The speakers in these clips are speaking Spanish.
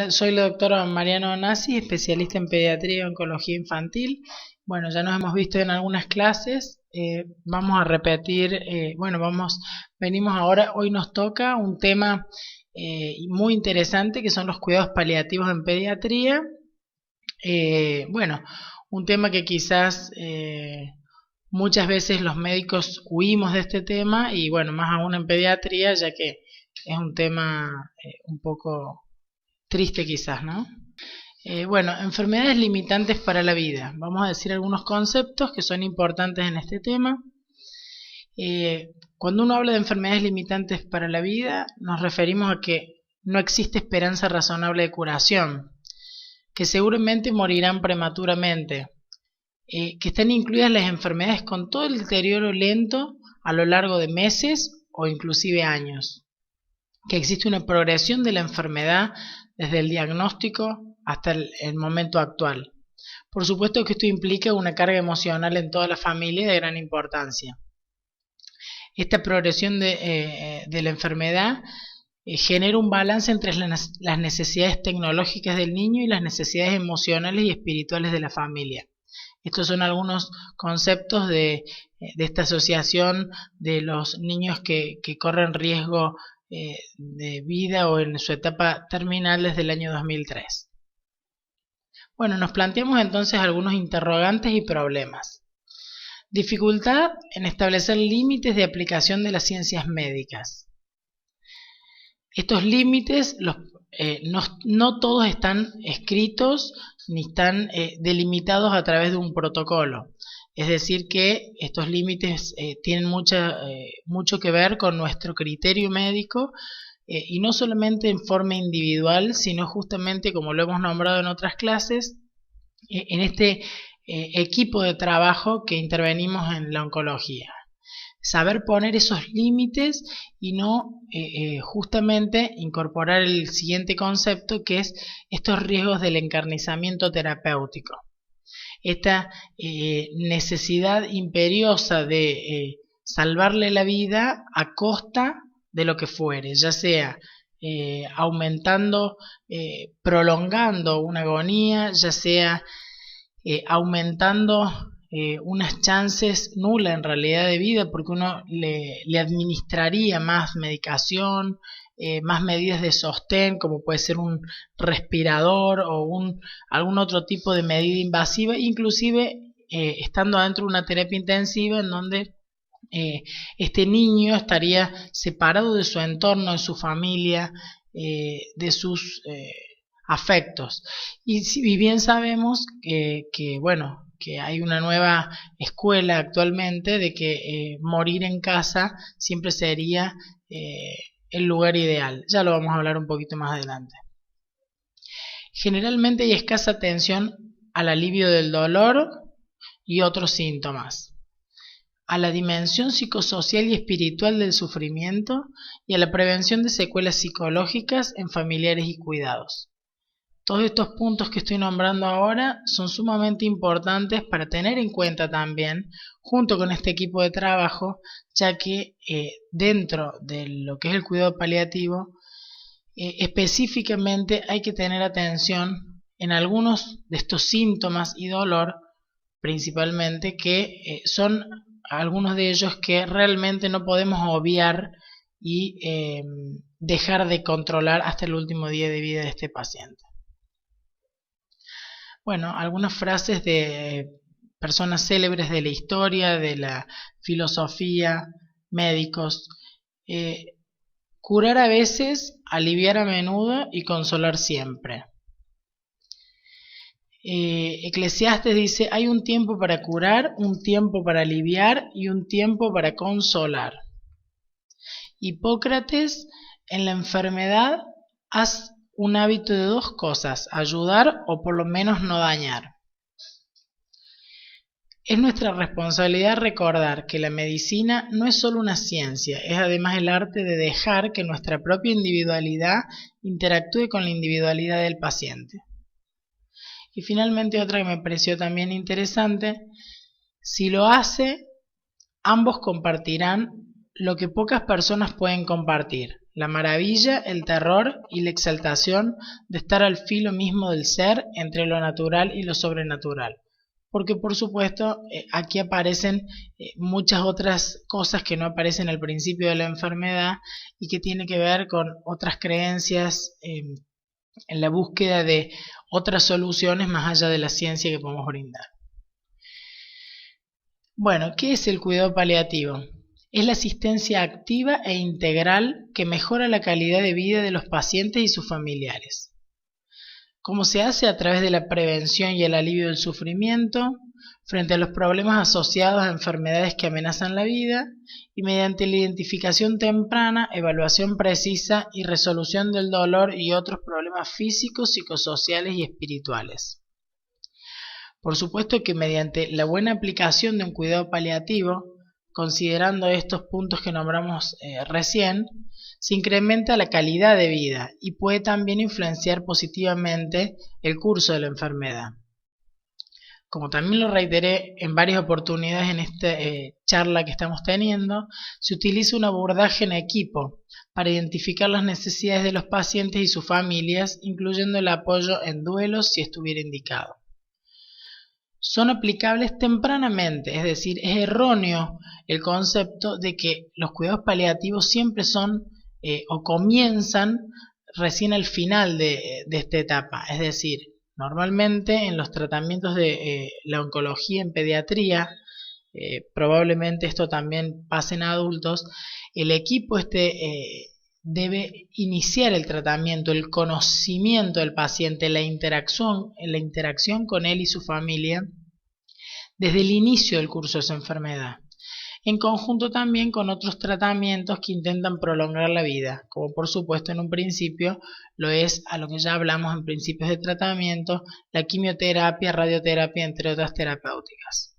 Soy la doctora Mariana Onasi, especialista en pediatría y oncología infantil. Bueno, ya nos hemos visto en algunas clases. Vamos a repetir, venimos ahora, hoy nos toca un tema muy interesante que son los cuidados paliativos en pediatría. Bueno, un tema que quizás muchas veces los médicos huimos de este tema y bueno, más aún en pediatría, ya que es un tema un poco triste quizás, ¿no? Bueno, enfermedades limitantes para la vida. Vamos a decir algunos conceptos que son importantes en este tema. Cuando uno habla de enfermedades limitantes para la vida, nos referimos a que no existe esperanza razonable de curación, que seguramente morirán prematuramente, que están incluidas las enfermedades con todo el deterioro lento a lo largo de meses o inclusive años, que existe una progresión de la enfermedad desde el diagnóstico hasta el momento actual. Por supuesto que esto implica una carga emocional en toda la familia de gran importancia. Esta progresión de la enfermedad genera un balance entre las necesidades tecnológicas del niño y las necesidades emocionales y espirituales de la familia. Estos son algunos conceptos de esta asociación de los niños que corren riesgo de vida o en su etapa terminal desde el año 2003. Bueno, nos planteamos entonces algunos interrogantes y problemas. Dificultad en establecer límites de aplicación de las ciencias médicas. Estos límites no todos están escritos ni están delimitados a través de un protocolo. Es decir que estos límites tienen mucho que ver con nuestro criterio médico y no solamente en forma individual, sino justamente, como lo hemos nombrado en otras clases, en este equipo de trabajo que intervenimos en la oncología. Saber poner esos límites y no justamente incorporar el siguiente concepto, que es estos riesgos del encarnizamiento terapéutico. Esta necesidad imperiosa de salvarle la vida a costa de lo que fuere, ya sea prolongando una agonía, ya sea aumentando unas chances nulas en realidad de vida, porque uno le administraría más medicación, más medidas de sostén, como puede ser un respirador o algún otro tipo de medida invasiva, inclusive estando dentro de una terapia intensiva en donde este niño estaría separado de su entorno, de su familia, de sus afectos. Y bien sabemos que hay una nueva escuela actualmente de que morir en casa siempre sería el lugar ideal. Ya lo vamos a hablar un poquito más adelante. Generalmente hay escasa atención al alivio del dolor y otros síntomas, a la dimensión psicosocial y espiritual del sufrimiento y a la prevención de secuelas psicológicas en familiares y cuidados. Todos estos puntos que estoy nombrando ahora son sumamente importantes para tener en cuenta también junto con este equipo de trabajo, ya que dentro de lo que es el cuidado paliativo, específicamente hay que tener atención en algunos de estos síntomas y dolor, principalmente, que son algunos de ellos que realmente no podemos obviar y dejar de controlar hasta el último día de vida de este paciente. Bueno, algunas frases de personas célebres de la historia, de la filosofía, médicos. Curar a veces, aliviar a menudo y consolar siempre. Eclesiastes dice, hay un tiempo para curar, un tiempo para aliviar y un tiempo para consolar. Hipócrates, en la enfermedad, haz un hábito de dos cosas, ayudar o por lo menos no dañar. Es nuestra responsabilidad recordar que la medicina no es solo una ciencia, es además el arte de dejar que nuestra propia individualidad interactúe con la individualidad del paciente. Y finalmente otra que me pareció también interesante, si lo hace, ambos compartirán lo que pocas personas pueden compartir, la maravilla, el terror y la exaltación de estar al filo mismo del ser entre lo natural y lo sobrenatural. Porque por supuesto aquí aparecen muchas otras cosas que no aparecen al principio de la enfermedad y que tiene que ver con otras creencias en la búsqueda de otras soluciones más allá de la ciencia que podemos brindar. Bueno, ¿qué es el cuidado paliativo? Es la asistencia activa e integral que mejora la calidad de vida de los pacientes y sus familiares. ¿Cómo se hace? A través de la prevención y el alivio del sufrimiento, frente a los problemas asociados a enfermedades que amenazan la vida, y mediante la identificación temprana, evaluación precisa y resolución del dolor y otros problemas físicos, psicosociales y espirituales. Por supuesto que mediante la buena aplicación de un cuidado paliativo, considerando estos puntos que nombramos recién, se incrementa la calidad de vida y puede también influenciar positivamente el curso de la enfermedad. Como también lo reiteré en varias oportunidades en esta charla que estamos teniendo, se utiliza un abordaje en equipo para identificar las necesidades de los pacientes y sus familias, incluyendo el apoyo en duelos si estuviera indicado. Son aplicables tempranamente, es decir, es erróneo el concepto de que los cuidados paliativos siempre son o comienzan recién al final de esta etapa, es decir, normalmente en los tratamientos de la oncología en pediatría, probablemente esto también pase en adultos, el equipo debe iniciar el tratamiento, el conocimiento del paciente, la interacción con él y su familia desde el inicio del curso de esa enfermedad, en conjunto también con otros tratamientos que intentan prolongar la vida, como por supuesto en un principio lo es a lo que ya hablamos en principios de tratamiento, la quimioterapia, radioterapia, entre otras terapéuticas.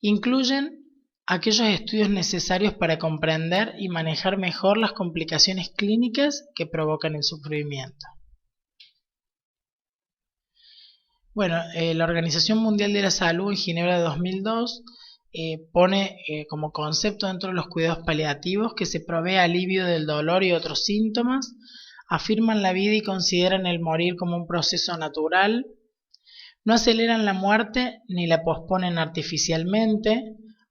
Incluyen aquellos estudios necesarios para comprender y manejar mejor las complicaciones clínicas que provocan el sufrimiento. Bueno, la Organización Mundial de la Salud en Ginebra de 2002 pone como concepto dentro de los cuidados paliativos que se provee alivio del dolor y otros síntomas, afirman la vida y consideran el morir como un proceso natural, no aceleran la muerte ni la posponen artificialmente,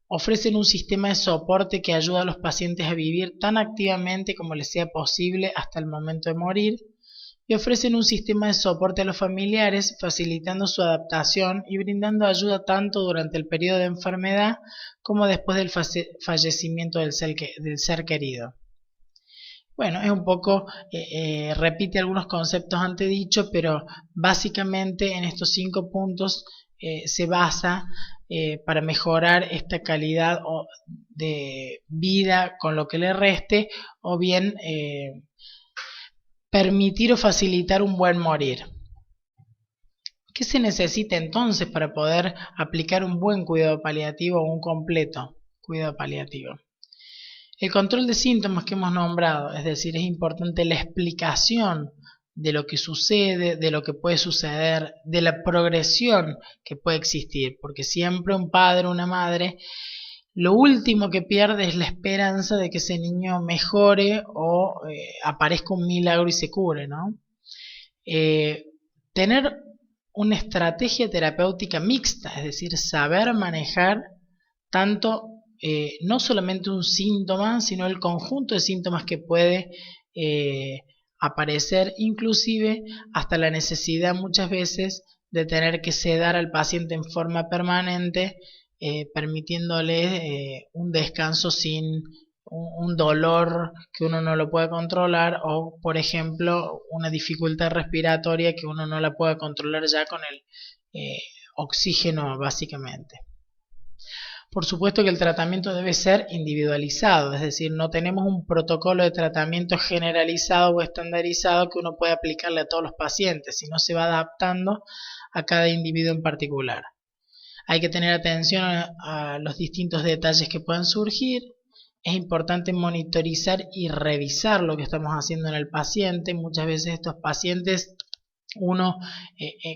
ofrecen un sistema de soporte que ayuda a los pacientes a vivir tan activamente como les sea posible hasta el momento de morir, y ofrecen un sistema de soporte a los familiares, facilitando su adaptación y brindando ayuda tanto durante el periodo de enfermedad como después del fallecimiento del ser querido. Bueno, es un poco, repite algunos conceptos antes dicho, pero básicamente en estos 5 puntos se basa para mejorar esta calidad de vida con lo que le reste, o bien permitir o facilitar un buen morir. ¿Qué se necesita entonces para poder aplicar un buen cuidado paliativo o un completo cuidado paliativo? El control de síntomas que hemos nombrado, es decir, es importante la explicación de lo que sucede, de lo que puede suceder, de la progresión que puede existir, porque siempre un padre o una madre lo último que pierde es la esperanza de que ese niño mejore o aparezca un milagro y se cure, ¿no? Tener una estrategia terapéutica mixta, es decir, saber manejar tanto no solamente un síntoma, sino el conjunto de síntomas que puede aparecer, inclusive hasta la necesidad muchas veces de tener que sedar al paciente en forma permanente, permitiéndole un descanso sin un dolor que uno no lo puede controlar, o por ejemplo una dificultad respiratoria que uno no la puede controlar ya con el oxígeno básicamente. Por supuesto que el tratamiento debe ser individualizado, es decir, no tenemos un protocolo de tratamiento generalizado o estandarizado que uno pueda aplicarle a todos los pacientes, sino se va adaptando a cada individuo en particular. Hay que tener atención a los distintos detalles que puedan surgir. Es importante monitorizar y revisar lo que estamos haciendo en el paciente. Muchas veces estos pacientes,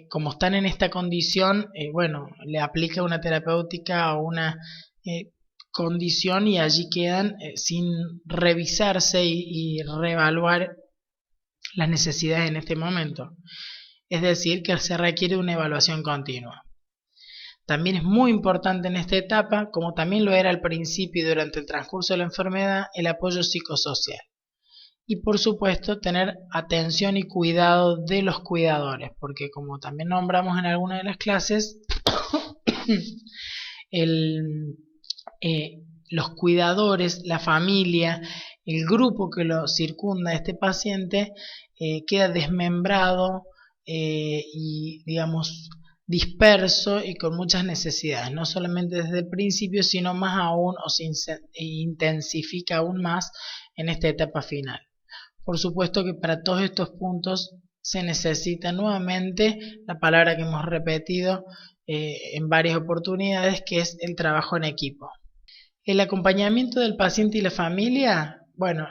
como están en esta condición, bueno, le aplica una terapéutica o una condición y allí quedan sin revisarse y reevaluar las necesidades en este momento. Es decir, que se requiere una evaluación continua. También es muy importante en esta etapa, como también lo era al principio y durante el transcurso de la enfermedad, el apoyo psicosocial. Y por supuesto tener atención y cuidado de los cuidadores, porque como también nombramos en alguna de las clases, los cuidadores, la familia, el grupo que lo circunda a este paciente queda desmembrado y digamos disperso y con muchas necesidades, no solamente desde el principio, sino más aún o se intensifica aún más en esta etapa final. Por supuesto que para todos estos puntos se necesita nuevamente la palabra que hemos repetido en varias oportunidades, que es el trabajo en equipo. El acompañamiento del paciente y la familia, bueno,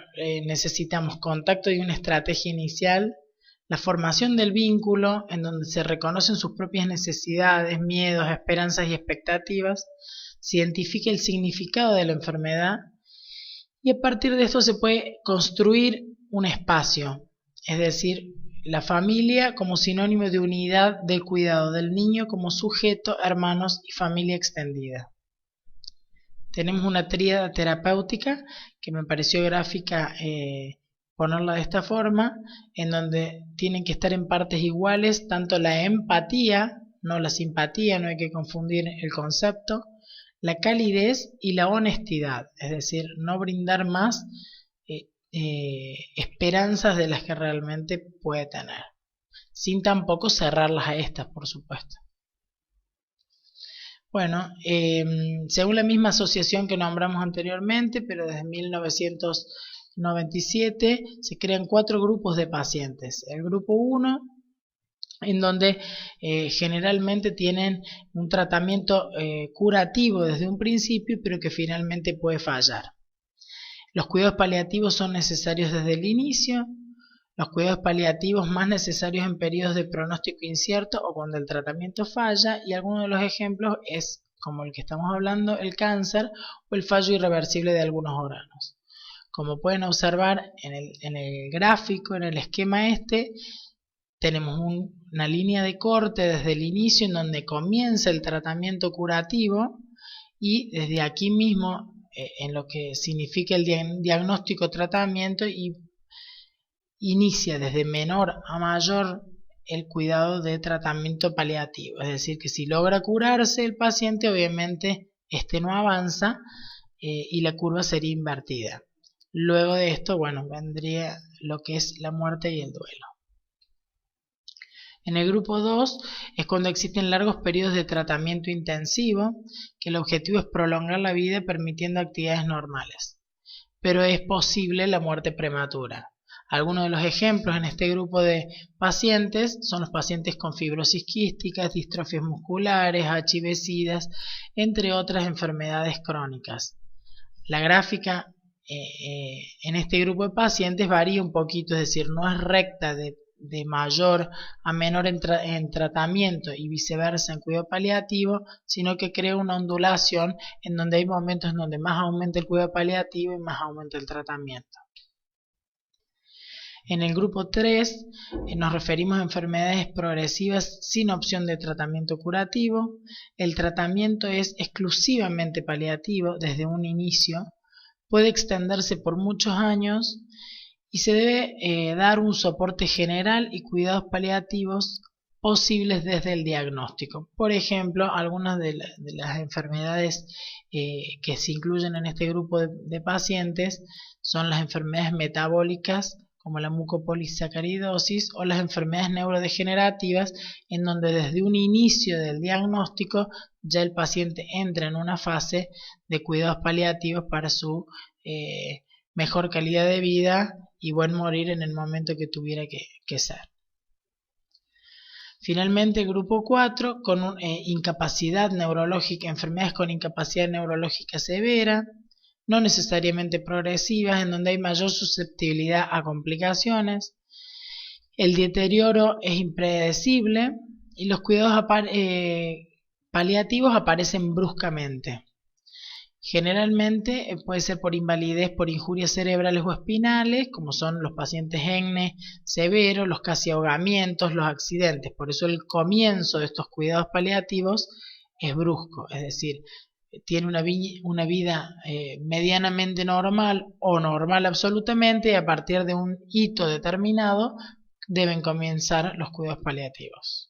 necesitamos contacto y una estrategia inicial, la formación del vínculo en donde se reconocen sus propias necesidades, miedos, esperanzas y expectativas, se identifica el significado de la enfermedad y a partir de esto se puede construir un espacio, es decir, la familia como sinónimo de unidad del cuidado del niño como sujeto, hermanos y familia extendida. Tenemos una tríada terapéutica que me pareció gráfica ponerla de esta forma, en donde tienen que estar en partes iguales tanto la empatía, no la simpatía, no hay que confundir el concepto, la calidez y la honestidad, es decir, no brindar más esperanzas de las que realmente puede tener, sin tampoco cerrarlas a estas, por supuesto. Bueno, según la misma asociación que nombramos anteriormente, pero desde 1997 se crean 4 grupos de pacientes. El grupo 1, en donde generalmente tienen un tratamiento curativo desde un principio, pero que finalmente puede fallar. Los cuidados paliativos son necesarios desde el inicio. Los cuidados paliativos más necesarios en periodos de pronóstico incierto o cuando el tratamiento falla, y algunos de los ejemplos es, como el que estamos hablando, el cáncer o el fallo irreversible de algunos órganos. Como pueden observar en el gráfico, en el esquema tenemos una línea de corte desde el inicio en donde comienza el tratamiento curativo y desde aquí mismo en lo que significa el diagnóstico tratamiento y inicia desde menor a mayor el cuidado de tratamiento paliativo, es decir, que si logra curarse el paciente, obviamente este no avanza y la curva sería invertida. Luego de esto, bueno, vendría lo que es la muerte y el duelo. En el grupo 2 es cuando existen largos periodos de tratamiento intensivo, que el objetivo es prolongar la vida permitiendo actividades normales, pero es posible la muerte prematura. Algunos de los ejemplos en este grupo de pacientes son los pacientes con fibrosis quística, distrofias musculares, HIV-Sidas, entre otras enfermedades crónicas. La gráfica en este grupo de pacientes varía un poquito, es decir, no es recta de mayor a menor en tratamiento y viceversa en cuidado paliativo, sino que crea una ondulación en donde hay momentos en donde más aumenta el cuidado paliativo y más aumenta el tratamiento. En el grupo 3 nos referimos a enfermedades progresivas sin opción de tratamiento curativo. El tratamiento es exclusivamente paliativo desde un inicio, puede extenderse por muchos años y se debe dar un soporte general y cuidados paliativos posibles desde el diagnóstico. Por ejemplo, algunas de las enfermedades que se incluyen en este grupo de pacientes son las enfermedades metabólicas, como la mucopolisacaridosis, o las enfermedades neurodegenerativas, en donde desde un inicio del diagnóstico ya el paciente entra en una fase de cuidados paliativos para su mejor calidad de vida y buen morir en el momento que tuviera que ser. Finalmente, el grupo 4, con incapacidad neurológica, enfermedades con incapacidad neurológica severa, no necesariamente progresivas, en donde hay mayor susceptibilidad a complicaciones. El deterioro es impredecible y los cuidados paliativos aparecen bruscamente. Generalmente puede ser por invalidez por injurias cerebrales o espinales, como son los pacientes ENGNE severos, los casi ahogamientos, los accidentes. Por eso el comienzo de estos cuidados paliativos es brusco, es decir, tiene una vida medianamente normal o normal absolutamente, y a partir de un hito determinado deben comenzar los cuidados paliativos.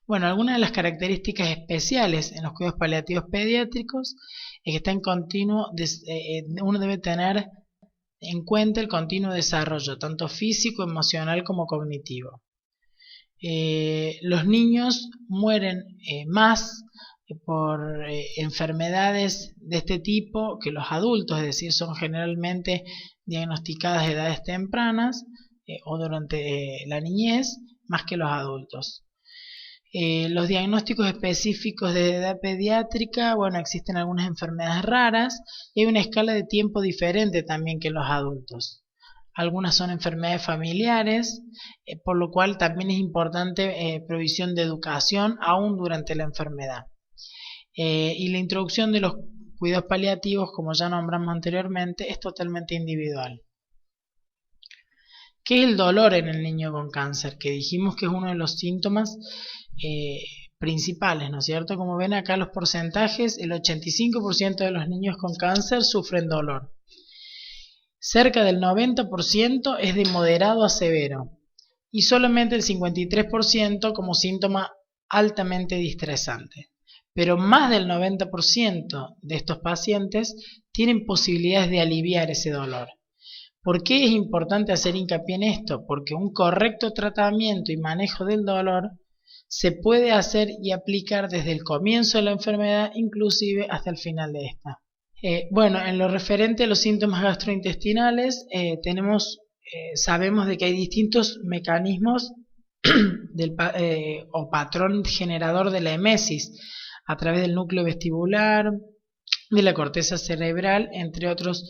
Bueno, algunas de las características especiales en los cuidados paliativos pediátricos es que está en continuo, uno debe tener en cuenta el continuo desarrollo, tanto físico, emocional como cognitivo. Los niños mueren más por enfermedades de este tipo que los adultos, es decir, son generalmente diagnosticadas a edades tempranas o durante la niñez, más que los adultos. Los diagnósticos específicos de edad pediátrica, bueno, existen algunas enfermedades raras y hay una escala de tiempo diferente también que en los adultos. Algunas son enfermedades familiares, por lo cual también es importante provisión de educación aún durante la enfermedad. Y la introducción de los cuidados paliativos, como ya nombramos anteriormente, es totalmente individual. ¿Qué es el dolor en el niño con cáncer? Que dijimos que es uno de los síntomas principales, ¿no es cierto? Como ven acá los porcentajes, el 85% de los niños con cáncer sufren dolor. Cerca del 90% es de moderado a severo y solamente el 53% como síntoma altamente distresante. Pero más del 90% de estos pacientes tienen posibilidades de aliviar ese dolor. ¿Por qué es importante hacer hincapié en esto? Porque un correcto tratamiento y manejo del dolor se puede hacer y aplicar desde el comienzo de la enfermedad, inclusive hasta el final de esta. Bueno, en lo referente a los síntomas gastrointestinales, sabemos de que hay distintos mecanismos o patrón generador de la emesis a través del núcleo vestibular, de la corteza cerebral, entre otros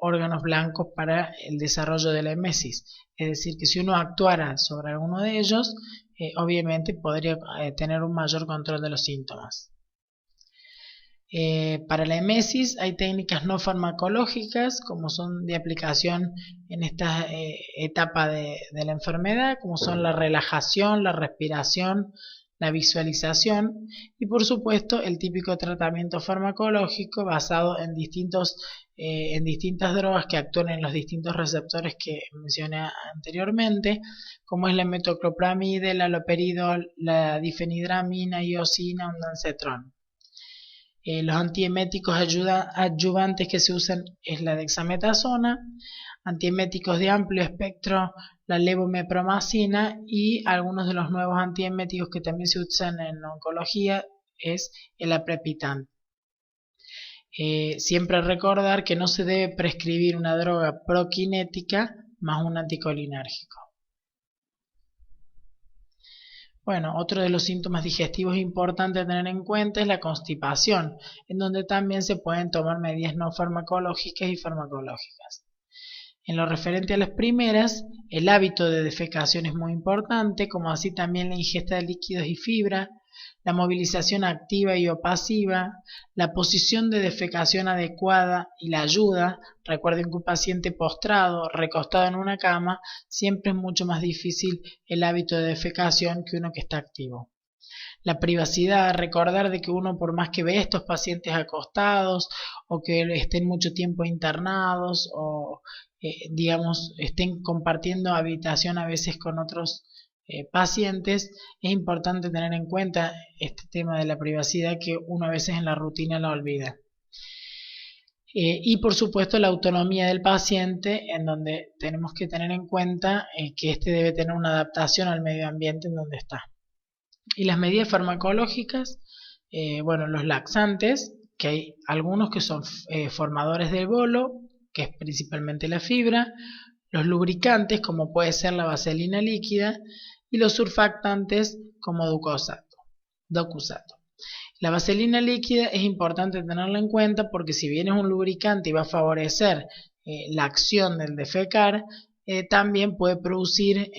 órganos blancos para el desarrollo de la emesis. Es decir, que si uno actuara sobre alguno de ellos, obviamente podría tener un mayor control de los síntomas. Para la emesis hay técnicas no farmacológicas, como son de aplicación en esta etapa de la enfermedad, como son la relajación, la respiración, la visualización y por supuesto el típico tratamiento farmacológico basado en distintas drogas que actúan en los distintos receptores que mencioné anteriormente, como es la metoclopramide, el haloperidol, la difenidramina, iosina, ondansetron. Los antieméticos adyuvantes que se usan es la dexametasona, antieméticos de amplio espectro, la levomepromacina, y algunos de los nuevos antieméticos que también se usan en oncología es el aprepitant. Siempre recordar que no se debe prescribir una droga prokinética más un anticolinérgico. Bueno, otro de los síntomas digestivos importantes a tener en cuenta es la constipación, en donde también se pueden tomar medidas no farmacológicas y farmacológicas. En lo referente a las primeras, el hábito de defecación es muy importante, como así también la ingesta de líquidos y fibra, la movilización activa y o pasiva, la posición de defecación adecuada y la ayuda. Recuerden que un paciente postrado, recostado en una cama, siempre es mucho más difícil el hábito de defecación que uno que está activo. La privacidad, recordar de que uno, por más que ve a estos pacientes acostados o que estén mucho tiempo internados o digamos estén compartiendo habitación a veces con otros pacientes, es importante tener en cuenta este tema de la privacidad que uno a veces en la rutina la olvida. Y por supuesto la autonomía del paciente, en donde tenemos que tener en cuenta que éste debe tener una adaptación al medio ambiente en donde está. Y las medidas farmacológicas, bueno, los laxantes, que hay algunos que son formadores del bolo, que es principalmente la fibra, los lubricantes como puede ser la vaselina líquida y los surfactantes como docusato. La vaselina líquida es importante tenerla en cuenta porque si bien es un lubricante y va a favorecer la acción del defecar, también puede producir,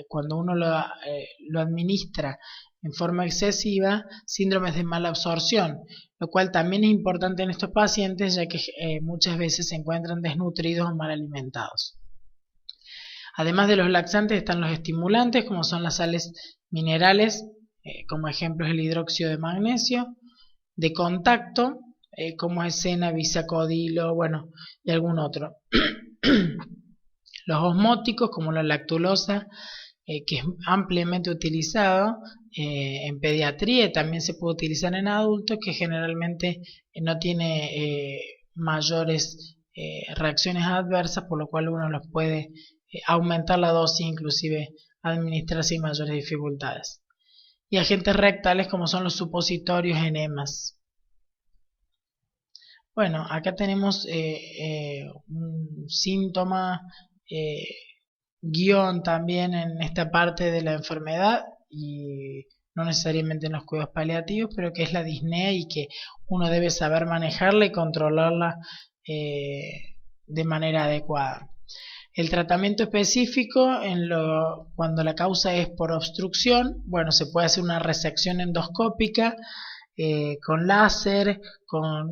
cuando uno lo administra en forma excesiva síndromes de mala absorción, lo cual también es importante en estos pacientes ya que muchas veces se encuentran desnutridos o mal alimentados. Además de los laxantes están los estimulantes, como son las sales minerales, como ejemplo es el hidróxido de magnesio, de contacto, como es sena, bisacodilo, bueno, y algún otro. Los osmóticos, como la lactulosa, que es ampliamente utilizado en pediatría y también se puede utilizar en adultos, que generalmente no tiene mayores reacciones adversas, por lo cual uno los puede aumentar la dosis, inclusive administrar sin mayores dificultades. Y agentes rectales como son los supositorios, enemas. Bueno, acá tenemos un síntoma guión también en esta parte de la enfermedad y no necesariamente en los cuidados paliativos, pero que es la disnea y que uno debe saber manejarla y controlarla de manera adecuada. El tratamiento específico, cuando la causa es por obstrucción, bueno, se puede hacer una resección endoscópica con láser,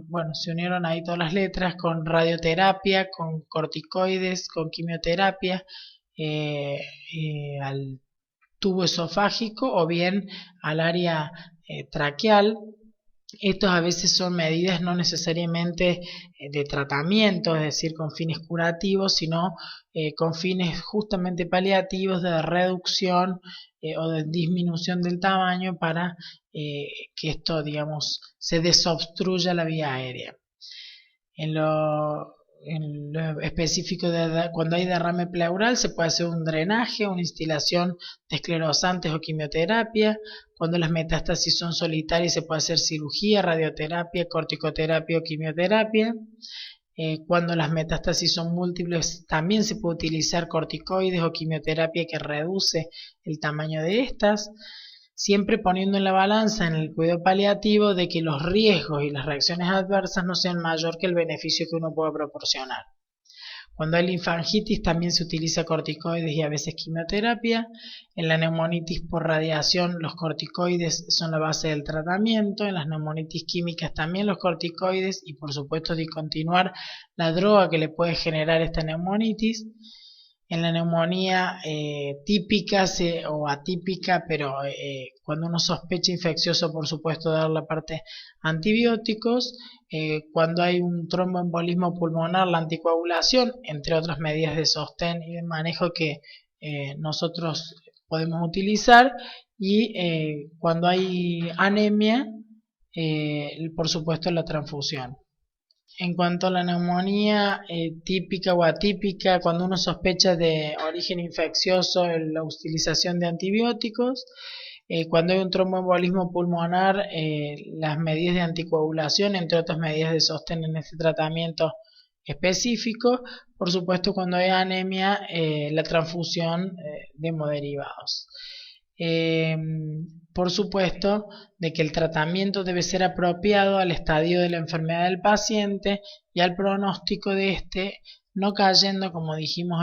bueno, se unieron ahí todas las letras, con radioterapia, con corticoides, con quimioterapia, al tubo esofágico o bien al área traqueal. Estos a veces son medidas no necesariamente de tratamiento, es decir, con fines curativos, sino con fines justamente paliativos de reducción o de disminución del tamaño para que esto, digamos, se desobstruya la vía aérea. En lo específico cuando hay derrame pleural se puede hacer un drenaje, una instilación de esclerosantes o quimioterapia. Cuando las metástasis son solitarias se puede hacer cirugía, radioterapia, corticoterapia o quimioterapia. Cuando las metástasis son múltiples también se puede utilizar corticoides o quimioterapia que reduce el tamaño de estas, siempre poniendo en la balanza en el cuidado paliativo de que los riesgos y las reacciones adversas no sean mayor que el beneficio que uno pueda proporcionar. Cuando hay linfangitis también se utiliza corticoides y a veces quimioterapia. En la neumonitis por radiación los corticoides son la base del tratamiento. En las neumonitis químicas también los corticoides y por supuesto discontinuar la droga que le puede generar esta neumonitis. En la neumonía típica o atípica, pero cuando uno sospecha infeccioso, por supuesto, dar la parte antibióticos. Cuando hay un tromboembolismo pulmonar, la anticoagulación, entre otras medidas de sostén y de manejo que nosotros podemos utilizar. Y cuando hay anemia, por supuesto, la transfusión. En cuanto a la neumonía típica o atípica, cuando uno sospecha de origen infeccioso, la utilización de antibióticos. Cuando hay un tromboembolismo pulmonar, las medidas de anticoagulación, entre otras medidas de sostén en este tratamiento específico. Por supuesto, cuando hay anemia, la transfusión de hemoderivados. Por supuesto de que el tratamiento debe ser apropiado al estadio de la enfermedad del paciente y al pronóstico de este, no cayendo, como dijimos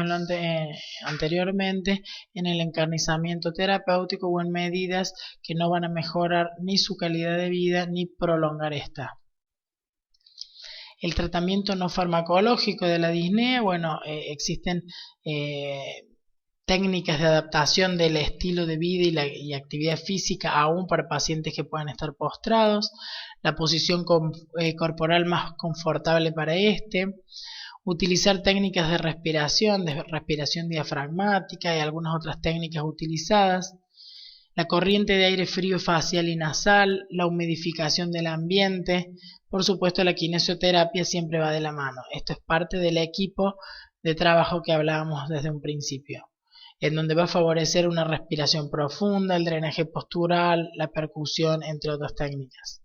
anteriormente, en el encarnizamiento terapéutico o en medidas que no van a mejorar ni su calidad de vida ni prolongar esta. El tratamiento no farmacológico de la disnea, bueno, existen técnicas de adaptación del estilo de vida y actividad física aún para pacientes que puedan estar postrados, la posición corporal más confortable para utilizar técnicas de respiración diafragmática y algunas otras técnicas utilizadas, la corriente de aire frío facial y nasal, la humidificación del ambiente, por supuesto la kinesioterapia siempre va de la mano. Esto es parte del equipo de trabajo que hablábamos desde un principio, en donde va a favorecer una respiración profunda, el drenaje postural, la percusión, entre otras técnicas.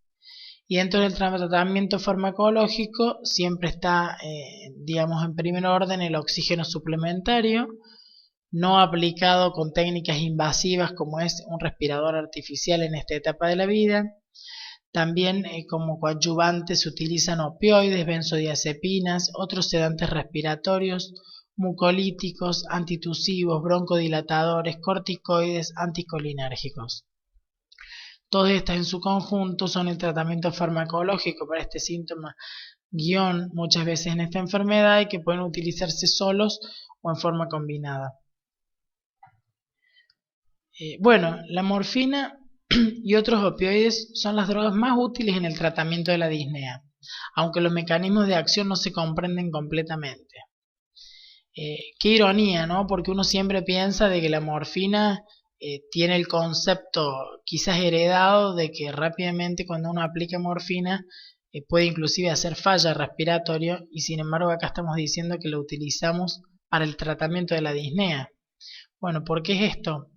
Y dentro del tratamiento farmacológico siempre está, digamos, en primer orden el oxígeno suplementario, no aplicado con técnicas invasivas como es un respirador artificial en esta etapa de la vida. También como coadyuvantes se utilizan opioides, benzodiazepinas, otros sedantes respiratorios, mucolíticos, antitusivos, broncodilatadores, corticoides, anticolinérgicos. Todas estas en su conjunto son el tratamiento farmacológico para este síntoma, guión muchas veces en esta enfermedad, y que pueden utilizarse solos o en forma combinada. Bueno, la morfina y otros opioides son las drogas más útiles en el tratamiento de la disnea, aunque los mecanismos de acción no se comprenden completamente. Qué ironía, ¿no? Porque uno siempre piensa de que la morfina tiene el concepto quizás heredado de que rápidamente cuando uno aplica morfina puede inclusive hacer falla respiratoria, y sin embargo acá estamos diciendo que lo utilizamos para el tratamiento de la disnea. Bueno, ¿por qué es esto?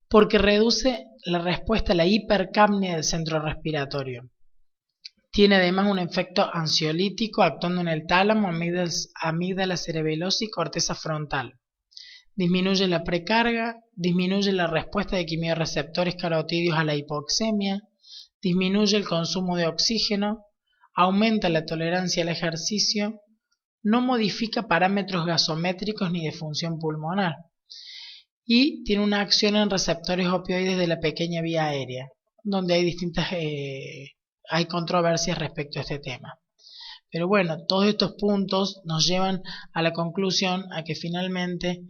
Porque reduce la respuesta a la hipercapnia del centro respiratorio. Tiene además un efecto ansiolítico actuando en el tálamo, amígdala cerebelosa y corteza frontal. Disminuye la precarga, disminuye la respuesta de quimiorreceptores carotídeos a la hipoxemia, disminuye el consumo de oxígeno, aumenta la tolerancia al ejercicio, no modifica parámetros gasométricos ni de función pulmonar, y tiene una acción en receptores opioides de la pequeña vía aérea, donde hay controversias respecto a este tema. Pero bueno, todos estos puntos nos llevan a la conclusión a que finalmente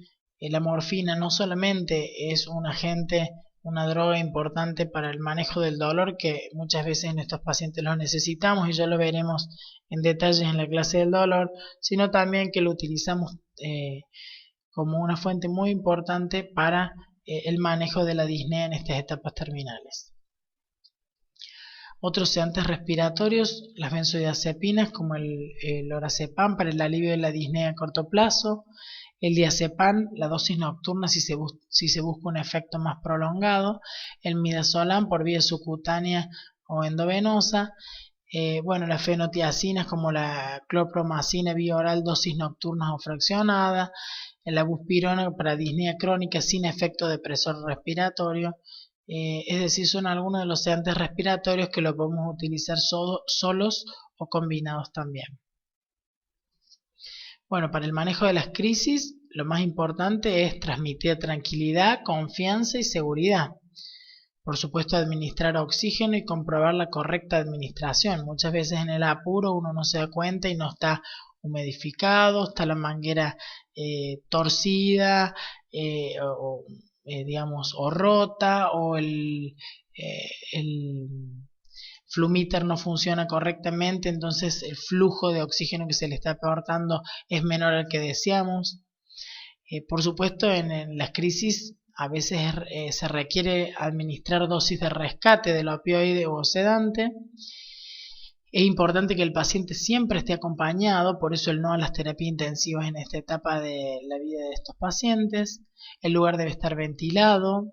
la morfina no solamente es un agente, una droga importante para el manejo del dolor, que muchas veces en estos pacientes lo necesitamos y ya lo veremos en detalles en la clase del dolor, sino también que lo utilizamos como una fuente muy importante para el manejo de la disnea en estas etapas terminales. Otros sedantes respiratorios, las benzodiazepinas como el lorazepam para el alivio de la disnea a corto plazo, el diazepam, la dosis nocturna si se busca un efecto más prolongado, el midazolam por vía subcutánea o endovenosa, bueno, las fenotiacinas como la clopromacina vía oral, dosis nocturnas o fraccionada, la buspirona para disnea crónica sin efecto depresor respiratorio. Es decir, son algunos de los sedantes respiratorios que lo podemos utilizar solos o combinados también. Bueno, para el manejo de las crisis, lo más importante es transmitir tranquilidad, confianza y seguridad. Por supuesto, administrar oxígeno y comprobar la correcta administración. Muchas veces en el apuro uno no se da cuenta y no está humidificado, está la manguera torcida digamos, o rota, o el flumíter no funciona correctamente, entonces el flujo de oxígeno que se le está aportando es menor al que deseamos. Por supuesto, en las crisis a veces se requiere administrar dosis de rescate del opioide o sedante. Es importante que el paciente siempre esté acompañado, por eso el no a las terapias intensivas en esta etapa de la vida de estos pacientes. El lugar debe estar ventilado,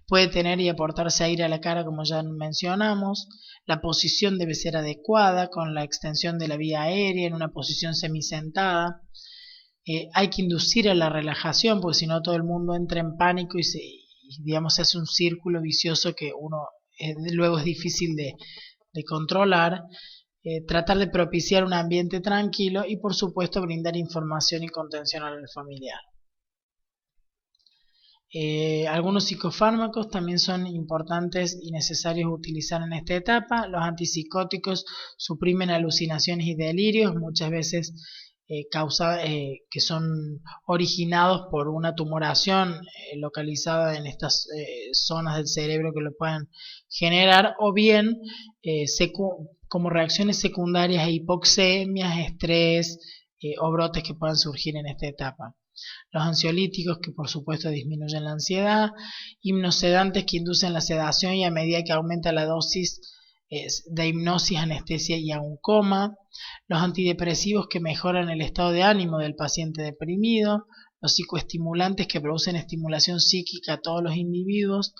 puede tener y aportarse aire a la cara como ya mencionamos. La posición debe ser adecuada con la extensión de la vía aérea en una posición semisentada. Hay que inducir a la relajación porque si no todo el mundo entra en pánico y digamos, se hace un círculo vicioso que luego es difícil de controlar. Tratar de propiciar un ambiente tranquilo y por supuesto brindar información y contención al familiar. Algunos psicofármacos también son importantes y necesarios utilizar en esta etapa. Los antipsicóticos suprimen alucinaciones y delirios, muchas veces que son originados por una tumoración localizada en estas zonas del cerebro que lo puedan generar, o bien como reacciones secundarias a hipoxemias, estrés o brotes que puedan surgir en esta etapa. Los ansiolíticos, que por supuesto disminuyen la ansiedad, hipnosedantes que inducen la sedación y a medida que aumenta la dosis de hipnosis, anestesia y aún coma, los antidepresivos que mejoran el estado de ánimo del paciente deprimido, los psicoestimulantes que producen estimulación psíquica a todos los individuos,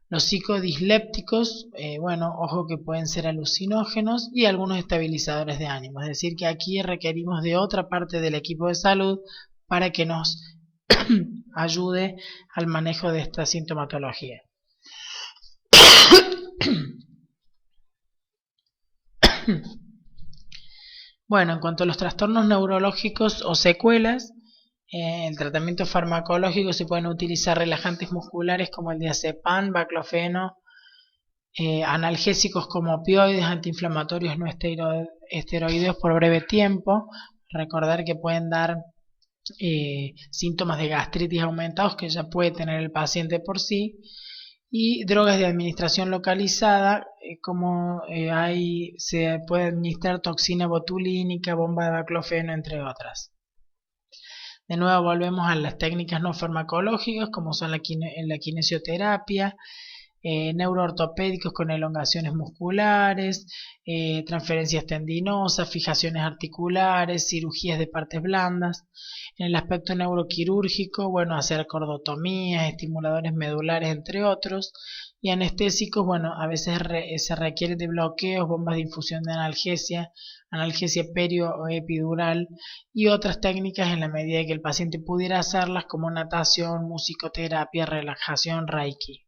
los psicodislépticos, bueno, ojo que pueden ser alucinógenos, y algunos estabilizadores de ánimo, es decir que aquí requerimos de otra parte del equipo de salud para que nos ayude al manejo de esta sintomatología. Bueno, en cuanto a los trastornos neurológicos o secuelas, el tratamiento farmacológico se pueden utilizar relajantes musculares como el diazepam, baclofeno, analgésicos como opioides, antiinflamatorios no esteroideos por breve tiempo. Recordar que pueden dar síntomas de gastritis aumentados que ya puede tener el paciente por sí, y drogas de administración localizada como se puede administrar toxina botulínica, bomba de baclofeno, entre otras. De nuevo volvemos a las técnicas no farmacológicas como son la kinesioterapia, neuroortopédicos con elongaciones musculares, transferencias tendinosas, fijaciones articulares, cirugías de partes blandas. En el aspecto neuroquirúrgico, bueno, hacer cordotomías, estimuladores medulares, entre otros. Y anestésicos, bueno, a veces se requiere de bloqueos, bombas de infusión de analgesia perio o epidural, y otras técnicas en la medida que el paciente pudiera hacerlas, como natación, musicoterapia, relajación, reiki.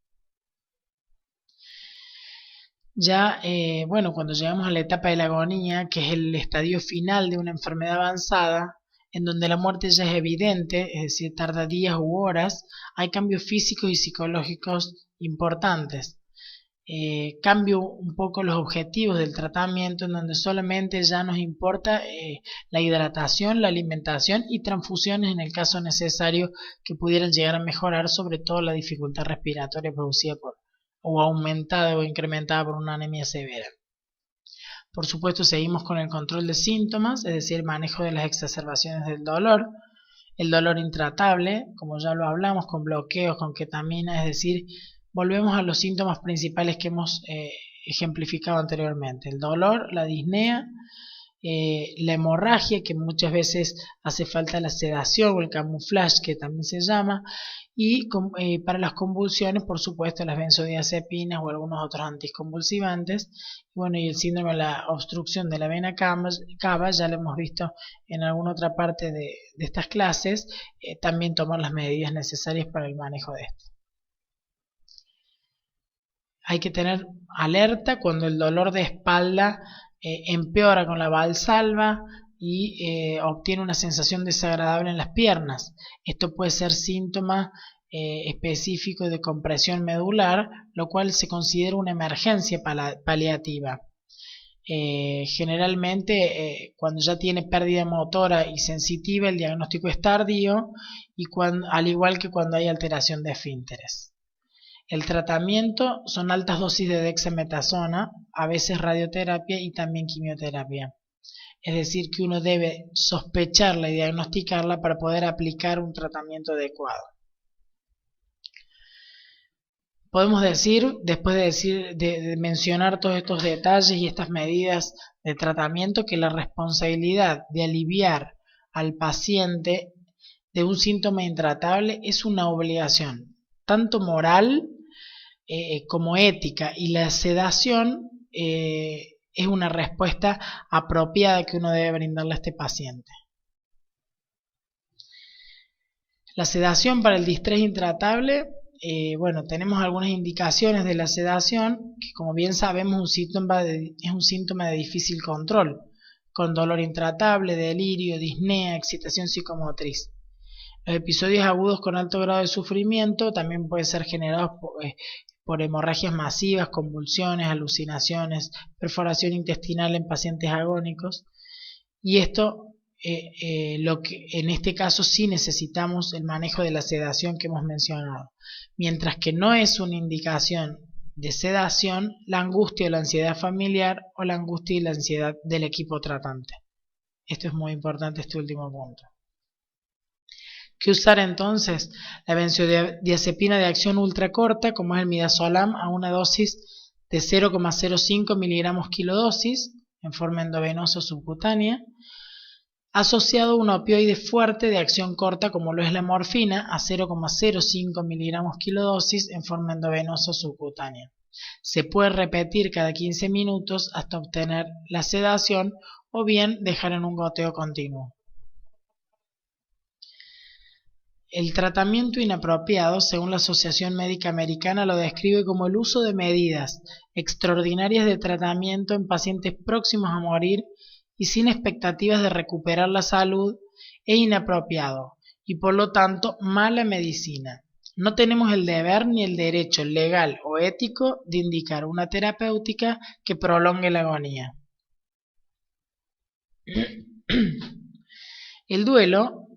Ya, bueno, cuando llegamos a la etapa de la agonía, que es el estadio final de una enfermedad avanzada, en donde la muerte ya es evidente, es decir, tarda días u horas, hay cambios físicos y psicológicos importantes. Cambio un poco los objetivos del tratamiento, en donde solamente ya nos importa la hidratación, la alimentación y transfusiones en el caso necesario que pudieran llegar a mejorar, sobre todo la dificultad respiratoria producida o aumentada o incrementada por una anemia severa. Por supuesto, seguimos con el control de síntomas, es decir, manejo de las exacerbaciones del dolor, el dolor intratable, como ya lo hablamos, con bloqueos, con ketamina, es decir, volvemos a los síntomas principales que hemos ejemplificado anteriormente: el dolor, la disnea, la hemorragia, que muchas veces hace falta la sedación o el camuflaje, que también se llama, y para las convulsiones, por supuesto, las benzodiazepinas o algunos otros anticonvulsivantes. Bueno, y el síndrome de la obstrucción de la vena cava, ya lo hemos visto en alguna otra parte de estas clases, también tomar las medidas necesarias para el manejo de esto. Hay que tener alerta cuando el dolor de espalda empeora con la valsalva y obtiene una sensación desagradable en las piernas. Esto puede ser síntoma específico de compresión medular, lo cual se considera una emergencia paliativa. Generalmente cuando ya tiene pérdida motora y sensitiva, el diagnóstico es tardío, y al igual que cuando hay alteración de esfínteres. El tratamiento son altas dosis de dexametasona, a veces radioterapia y también quimioterapia. Es decir, que uno debe sospecharla y diagnosticarla para poder aplicar un tratamiento adecuado. Podemos decir, después de mencionar todos estos detalles y estas medidas de tratamiento, que la responsabilidad de aliviar al paciente de un síntoma intratable es una obligación, tanto moral como ética, y la sedación es una respuesta apropiada que uno debe brindarle a este paciente. La sedación para el distrés intratable, bueno, tenemos algunas indicaciones de la sedación, que como bien sabemos es un síntoma de difícil control, con dolor intratable, delirio, disnea, excitación psicomotriz. Los episodios agudos con alto grado de sufrimiento también pueden ser generados por hemorragias masivas, convulsiones, alucinaciones, perforación intestinal en pacientes agónicos, y esto, en este caso sí necesitamos el manejo de la sedación que hemos mencionado. Mientras que no es una indicación de sedación, la angustia o la ansiedad familiar, o la angustia y la ansiedad del equipo tratante. Esto es muy importante, este último punto. ¿Qué usar entonces? La benzodiazepina de acción ultracorta, como es el midazolam, a una dosis de 0,05 miligramos kilodosis en forma endovenosa o subcutánea, asociado a un opioide fuerte de acción corta, como lo es la morfina, a 0,05 miligramos kilodosis en forma endovenosa o subcutánea. Se puede repetir cada 15 minutos hasta obtener la sedación, o bien dejar en un goteo continuo. El tratamiento inapropiado, según la Asociación Médica Americana, lo describe como el uso de medidas extraordinarias de tratamiento en pacientes próximos a morir y sin expectativas de recuperar la salud, e inapropiado, y por lo tanto mala medicina. No tenemos el deber ni el derecho legal o ético de indicar una terapéutica que prolongue la agonía. El duelo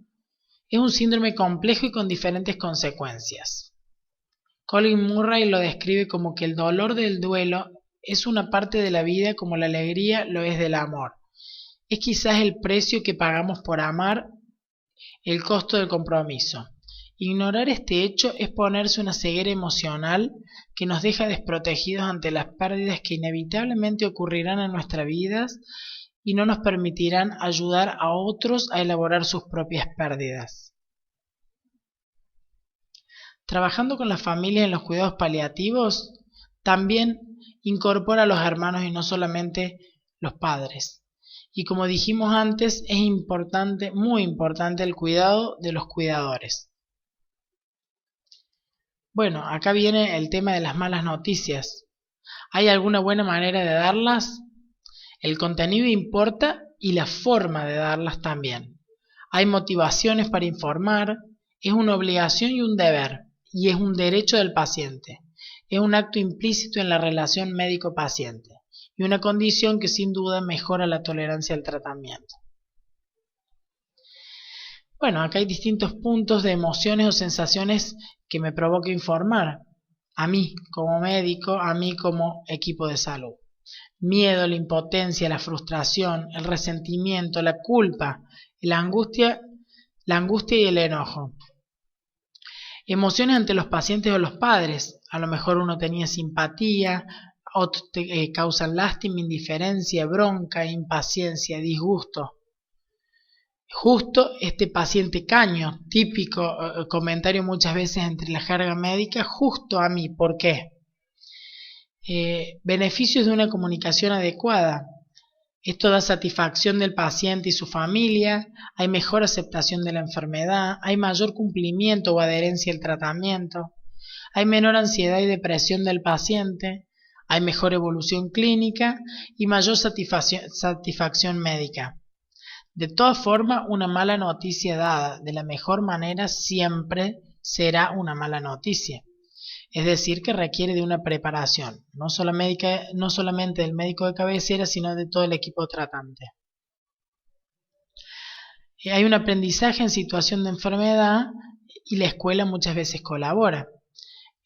es un síndrome complejo y con diferentes consecuencias. Colin Murray lo describe como que el dolor del duelo es una parte de la vida como la alegría lo es del amor. Es quizás el precio que pagamos por amar, el costo del compromiso. Ignorar este hecho es ponerse una ceguera emocional que nos deja desprotegidos ante las pérdidas que inevitablemente ocurrirán en nuestras vidas y no nos permitirán ayudar a otros a elaborar sus propias pérdidas. Trabajando con las familias en los cuidados paliativos, también incorpora a los hermanos y no solamente los padres. Y como dijimos antes, es importante, muy importante, el cuidado de los cuidadores. Bueno, acá viene el tema de las malas noticias. ¿Hay alguna buena manera de darlas? El contenido importa y la forma de darlas también. Hay motivaciones para informar, es una obligación y un deber, y es un derecho del paciente. Es un acto implícito en la relación médico-paciente y una condición que sin duda mejora la tolerancia al tratamiento. Bueno, acá hay distintos puntos de emociones o sensaciones que me provoca informar. A mí como médico, a mí como equipo de salud. Miedo, la impotencia, la frustración, el resentimiento, la culpa, la angustia y el enojo. Emociones ante los pacientes o los padres. A lo mejor uno tenía simpatía, otros causan lástima, indiferencia, bronca, impaciencia, disgusto. Justo este paciente caño, típico comentario muchas veces entre la jerga médica, justo a mí, ¿por qué? Beneficios de una comunicación adecuada. Esto da satisfacción del paciente y su familia, hay mejor aceptación de la enfermedad, hay mayor cumplimiento o adherencia al tratamiento, hay menor ansiedad y depresión del paciente, hay mejor evolución clínica y mayor satisfacción médica. De todas formas, una mala noticia dada de la mejor manera siempre será una mala noticia. Es decir, que requiere de una preparación, no solamente del médico de cabecera, sino de todo el equipo tratante. Hay un aprendizaje en situación de enfermedad y la escuela muchas veces colabora.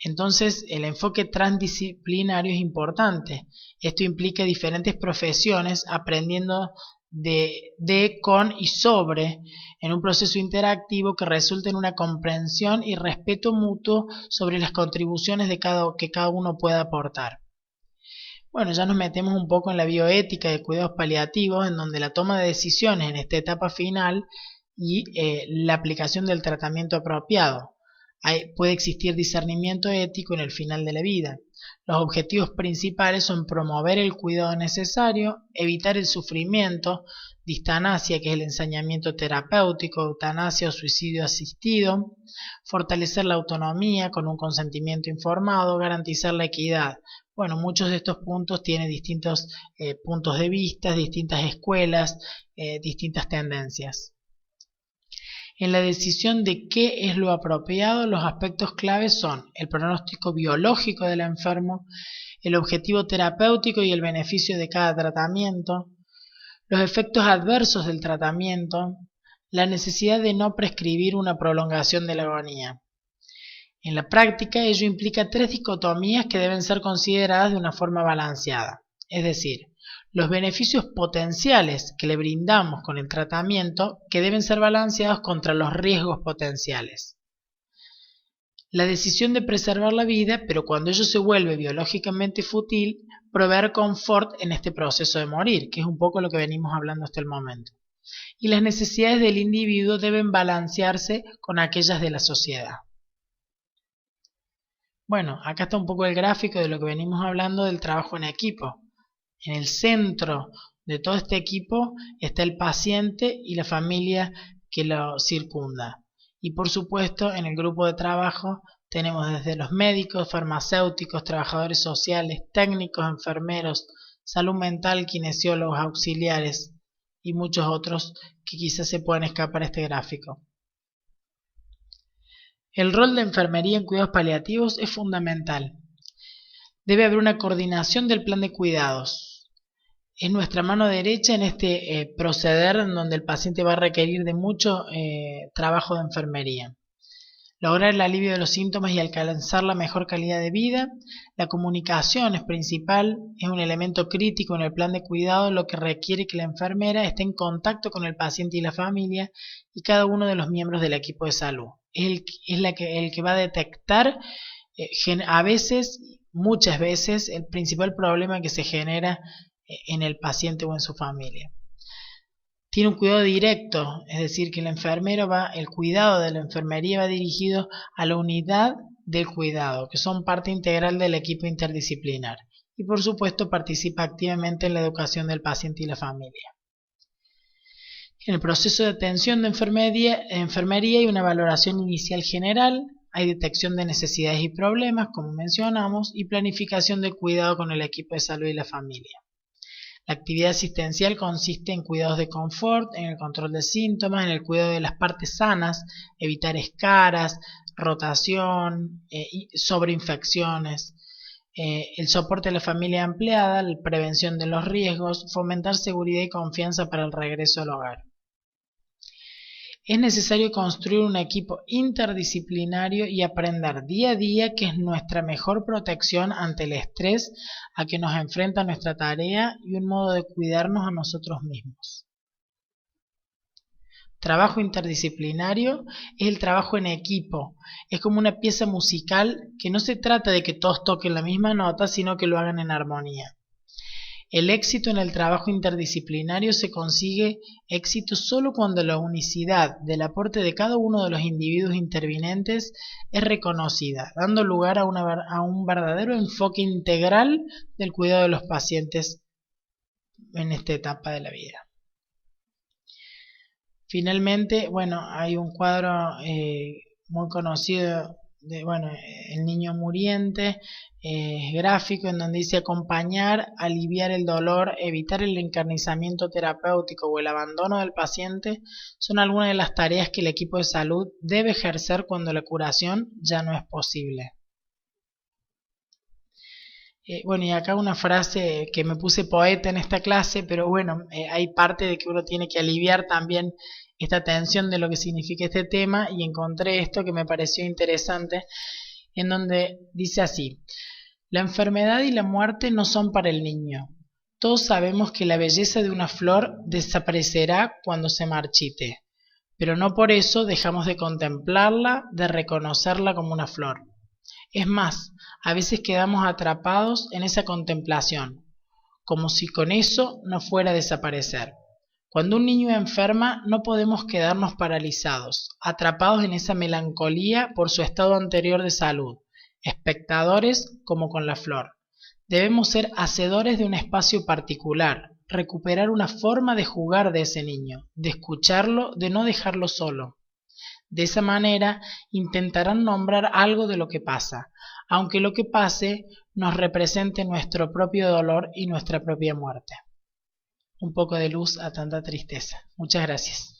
Entonces, el enfoque transdisciplinario es importante. Esto implica diferentes profesiones aprendiendo de, con y sobre, en un proceso interactivo que resulte en una comprensión y respeto mutuo sobre las contribuciones que cada uno pueda aportar. Bueno, ya nos metemos un poco en la bioética de cuidados paliativos, en donde la toma de decisiones en esta etapa final y la aplicación del tratamiento apropiado. Puede existir discernimiento ético en el final de la vida. Los objetivos principales son promover el cuidado necesario, evitar el sufrimiento, distanasia, que es el ensañamiento terapéutico, eutanasia o suicidio asistido, fortalecer la autonomía con un consentimiento informado, garantizar la equidad. Bueno, muchos de estos puntos tienen distintos puntos de vista, distintas escuelas, distintas tendencias. En la decisión de qué es lo apropiado, los aspectos claves son el pronóstico biológico del enfermo, el objetivo terapéutico y el beneficio de cada tratamiento, los efectos adversos del tratamiento, la necesidad de no prescribir una prolongación de la agonía. En la práctica, ello implica tres dicotomías que deben ser consideradas de una forma balanceada, es decir, los beneficios potenciales que le brindamos con el tratamiento que deben ser balanceados contra los riesgos potenciales. La decisión de preservar la vida, pero cuando ello se vuelve biológicamente fútil, proveer confort en este proceso de morir, que es un poco lo que venimos hablando hasta el momento. Y las necesidades del individuo deben balancearse con aquellas de la sociedad. Bueno, acá está un poco el gráfico de lo que venimos hablando del trabajo en equipo. En el centro de todo este equipo está el paciente y la familia que lo circunda. Y por supuesto, en el grupo de trabajo tenemos desde los médicos, farmacéuticos, trabajadores sociales, técnicos, enfermeros, salud mental, kinesiólogos, auxiliares y muchos otros que quizás se puedan escapar a este gráfico. El rol de enfermería en cuidados paliativos es fundamental. Debe haber una coordinación del plan de cuidados. Es nuestra mano derecha en este proceder en donde el paciente va a requerir de mucho trabajo de enfermería. Lograr el alivio de los síntomas y alcanzar la mejor calidad de vida. La comunicación es principal, es un elemento crítico en el plan de cuidado, lo que requiere que la enfermera esté en contacto con el paciente y la familia y cada uno de los miembros del equipo de salud. Es el que va a detectar a veces, muchas veces, el principal problema que se genera en el paciente o en su familia. Tiene un cuidado directo, es decir, que el cuidado de la enfermería va dirigido a la unidad del cuidado, que son parte integral del equipo interdisciplinar, y por supuesto participa activamente en la educación del paciente y la familia. En el proceso de atención de enfermería hay una valoración inicial general, hay detección de necesidades y problemas, como mencionamos, y planificación del cuidado con el equipo de salud y la familia. La actividad asistencial consiste en cuidados de confort, en el control de síntomas, en el cuidado de las partes sanas, evitar escaras, rotación, sobreinfecciones, el soporte a la familia ampliada, la prevención de los riesgos, fomentar seguridad y confianza para el regreso al hogar. Es necesario construir un equipo interdisciplinario y aprender día a día que es nuestra mejor protección ante el estrés a que nos enfrenta nuestra tarea y un modo de cuidarnos a nosotros mismos. Trabajo interdisciplinario es el trabajo en equipo, es como una pieza musical que no se trata de que todos toquen la misma nota, sino que lo hagan en armonía. El éxito en el trabajo interdisciplinario se consigue éxito solo cuando la unicidad del aporte de cada uno de los individuos intervinientes es reconocida, dando lugar a un verdadero enfoque integral del cuidado de los pacientes en esta etapa de la vida. Finalmente, hay un cuadro muy conocido de, el niño muriente, gráfico, en donde dice acompañar, aliviar el dolor, evitar el encarnizamiento terapéutico o el abandono del paciente son algunas de las tareas que el equipo de salud debe ejercer cuando la curación ya no es posible. Y acá una frase que me puse poeta en esta clase, pero hay parte de que uno tiene que aliviar también esta tensión de lo que significa este tema, y encontré esto que me pareció interesante, en donde dice así: la enfermedad y la muerte no son para el niño. Todos sabemos que la belleza de una flor desaparecerá cuando se marchite, pero no por eso dejamos de contemplarla, de reconocerla como una flor. Es más, a veces quedamos atrapados en esa contemplación, como si con eso no fuera a desaparecer. Cuando un niño enferma, no podemos quedarnos paralizados, atrapados en esa melancolía por su estado anterior de salud, espectadores como con la flor. Debemos ser hacedores de un espacio particular, recuperar una forma de jugar de ese niño, de escucharlo, de no dejarlo solo. De esa manera intentarán nombrar algo de lo que pasa, aunque lo que pase nos represente nuestro propio dolor y nuestra propia muerte. Un poco de luz a tanta tristeza. Muchas gracias.